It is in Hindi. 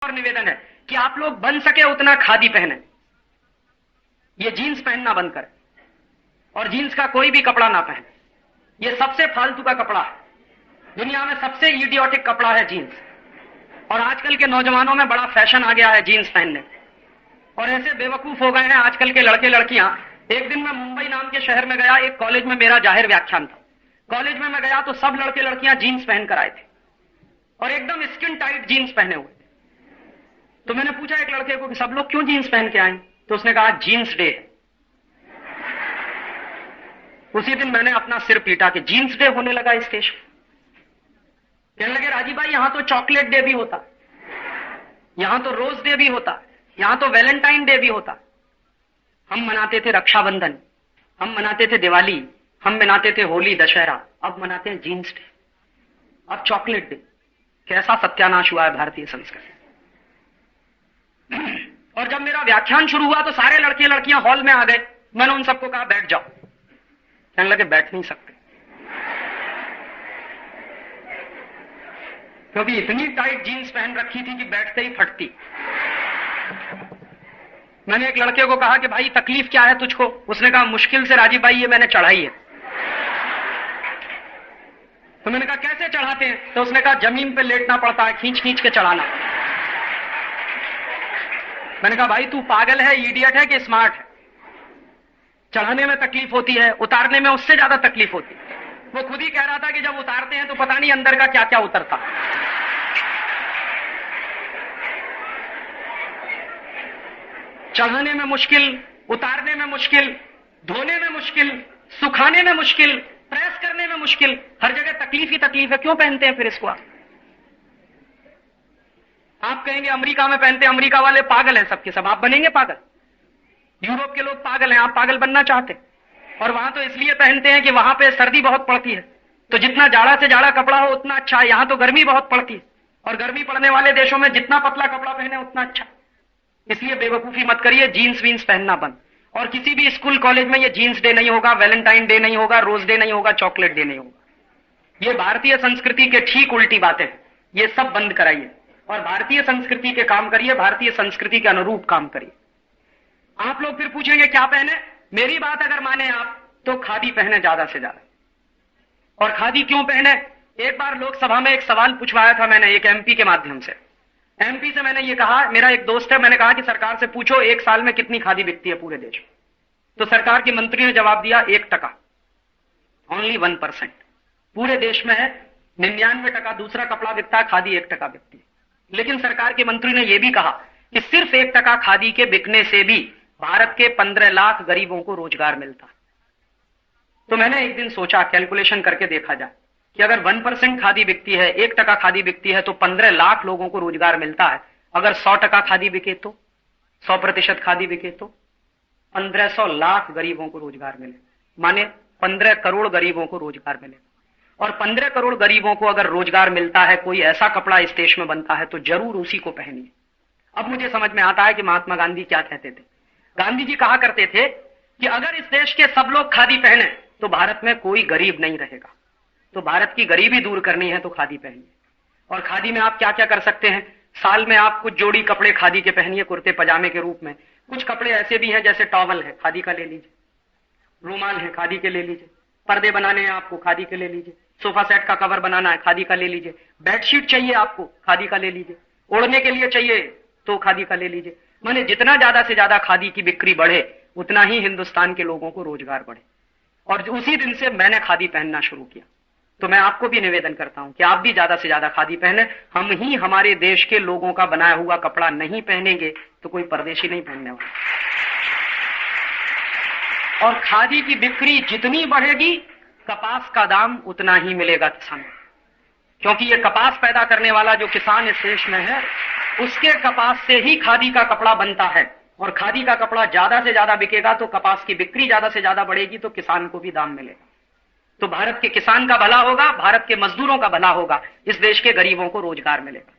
और निवेदन है कि आप लोग बन सके उतना खादी पहने, ये जीन्स पहनना बंद करें और जीन्स का कोई भी कपड़ा ना पहने। ये सबसे फालतू का कपड़ा है, दुनिया में सबसे इडियोटिक कपड़ा है जीन्स। और आजकल के नौजवानों में बड़ा फैशन आ गया है जीन्स पहनने, और ऐसे बेवकूफ हो गए हैं आजकल के लड़के लड़कियां। एक दिन मैं मुंबई नाम के शहर में गया, एक कॉलेज में मेरा जाहिर व्याख्यान था। कॉलेज में मैं गया तो सब लड़के लड़कियां जीन्स पहन कर आए थे और एकदम स्किन टाइट जीन्स पहने हुए थे। तो मैंने पूछा एक लड़के को कि सब लोग क्यों जीन्स पहन के आए? तो उसने कहा जीन्स डे है। उसी दिन मैंने अपना सिर पीटा कि जीन्स डे होने लगा इस देश में। कहने लगे राजीव भाई यहां तो चॉकलेट डे भी होता, यहां तो रोज डे भी होता, यहां तो वैलेंटाइन डे भी होता। हम मनाते थे रक्षाबंधन, हम मनाते थे दिवाली, हम मनाते थे होली दशहरा, अब मनाते हैं जीन्स डे, अब चॉकलेट डे। कैसा सत्यानाश हुआ है भारतीय संस्कृति। और जब मेरा व्याख्यान शुरू हुआ तो सारे लड़के लड़कियां हॉल में आ गए। मैंने उन सबको कहा बैठ जाओ। कहने लगे बैठ नहीं सकते, क्योंकि इतनी टाइट जीन्स पहन रखी थी कि बैठते ही फटती। मैंने एक लड़के को कहा कि भाई तकलीफ क्या है तुझको? उसने कहा मुश्किल से राजीव भाई ये मैंने चढ़ाई है। तो मैंने कहा कैसे चढ़ाते हैं? तो उसने कहा जमीन पे लेटना पड़ता है, खींच खींच के चढ़ाना। मैंने कहा भाई तू पागल है, इडियट है कि स्मार्ट है? चढ़ाने में तकलीफ होती है, उतारने में उससे ज्यादा तकलीफ होती है। वो खुद ही कह रहा था कि जब उतारते हैं तो पता नहीं अंदर का क्या क्या उतरता। चढ़ाने में मुश्किल, उतारने में मुश्किल, धोने में मुश्किल, सुखाने में मुश्किल, प्रेस करने में मुश्किल, हर जगह तकलीफ ही तकलीफ है। क्यों पहनते हैं फिर इसको? आप कहेंगे अमेरिका में पहनते हैं, अमेरिका वाले पागल हैं सबके सब। आप बनेंगे पागल? यूरोप के लोग पागल हैं, आप पागल बनना चाहते? और वहां तो इसलिए पहनते हैं कि वहां पे सर्दी बहुत पड़ती है, तो जितना जाड़ा से जाड़ा कपड़ा हो उतना अच्छा है। यहां तो गर्मी बहुत पड़ती है, और गर्मी पड़ने वाले देशों में जितना पतला कपड़ा पहने उतना अच्छा। इसलिए बेवकूफी मत करिए, जीन्स वीन्स पहनना बंद। और किसी भी स्कूल कॉलेज में ये जीन्स डे नहीं होगा, वैलेंटाइन डे नहीं होगा, रोज डे नहीं होगा, चॉकलेट डे नहीं होगा। ये भारतीय संस्कृति के ठीक उल्टी बातें, ये सब बंद कराइए और भारतीय संस्कृति के काम करिए, भारतीय संस्कृति के अनुरूप काम करिए। आप लोग फिर पूछेंगे क्या पहने? मेरी बात अगर माने आप तो खादी पहने ज्यादा से ज्यादा। और खादी क्यों पहने? एक बार लोकसभा में एक सवाल पूछवाया था मैंने एक एमपी के माध्यम से। एमपी से मैंने ये कहा, मेरा एक दोस्त है, मैंने कहा कि सरकार से पूछो एक साल में कितनी खादी बिकती है पूरे देश में। तो सरकार के मंत्री ने जवाब दिया 1%, ओनली 1%। पूरे देश में 99% दूसरा कपड़ा बिकता है, खादी 1% बिकती है। लेकिन सरकार के मंत्री ने यह भी कहा कि सिर्फ 1% खादी के बिकने से भी भारत के 15 लाख गरीबों को रोजगार मिलता। तो मैंने एक दिन सोचा, कैलकुलेशन करके देखा जाए कि अगर 1% खादी बिकती है, 1% खादी बिकती है, तो 15 लाख लोगों को रोजगार मिलता है। अगर 100% खादी बिके तो, 100% खादी बिके तो 1500 लाख गरीबों को रोजगार मिले, माने 15 करोड़ गरीबों को रोजगार मिले। और 15 करोड़ गरीबों को अगर रोजगार मिलता है, कोई ऐसा कपड़ा इस देश में बनता है, तो जरूर उसी को पहनिए। अब मुझे समझ में आता है कि महात्मा गांधी क्या कहते थे। गांधी जी कहा करते थे कि अगर इस देश के सब लोग खादी पहने तो भारत में कोई गरीब नहीं रहेगा। तो भारत की गरीबी दूर करनी है तो खादी पहनिए। और खादी में आप क्या क्या कर सकते हैं? साल में आप कुछ जोड़ी कपड़े खादी के पहनिए, कुर्ते पजामे के रूप में। कुछ कपड़े ऐसे भी हैं, जैसे टॉवल है, खादी का ले लीजिए, रूमाल है, खादी के ले लीजिए, पर्दे बनाने हैं आपको, खादी के ले लीजिए, सोफा सेट का कवर बनाना है, खादी का ले लीजिए, बेडशीट चाहिए आपको, खादी का ले लीजिए, ओढ़ने के लिए चाहिए तो खादी का ले लीजिए। माने जितना ज्यादा से ज्यादा खादी की बिक्री बढ़े उतना ही हिंदुस्तान के लोगों को रोजगार बढ़े। और उसी दिन से मैंने खादी पहनना शुरू किया। तो मैं आपको भी निवेदन करता हूं कि आप भी ज्यादा से ज्यादा खादी पहने। हम ही हमारे देश के लोगों का बनाया हुआ कपड़ा नहीं पहनेंगे तो कोई परदेशी नहीं पहनने वाला। और खादी की बिक्री जितनी बढ़ेगी, कपास का दाम उतना ही मिलेगा किसान, क्योंकि ये कपास पैदा करने वाला जो किसान इस देश में है, उसके कपास से ही खादी का कपड़ा बनता है। और खादी का कपड़ा ज्यादा से ज्यादा बिकेगा तो कपास की बिक्री ज्यादा से ज्यादा बढ़ेगी, तो किसान को भी दाम मिलेगा। तो भारत के किसान का भला होगा, भारत के मजदूरों का भला होगा, इस देश के गरीबों को रोजगार मिलेगा।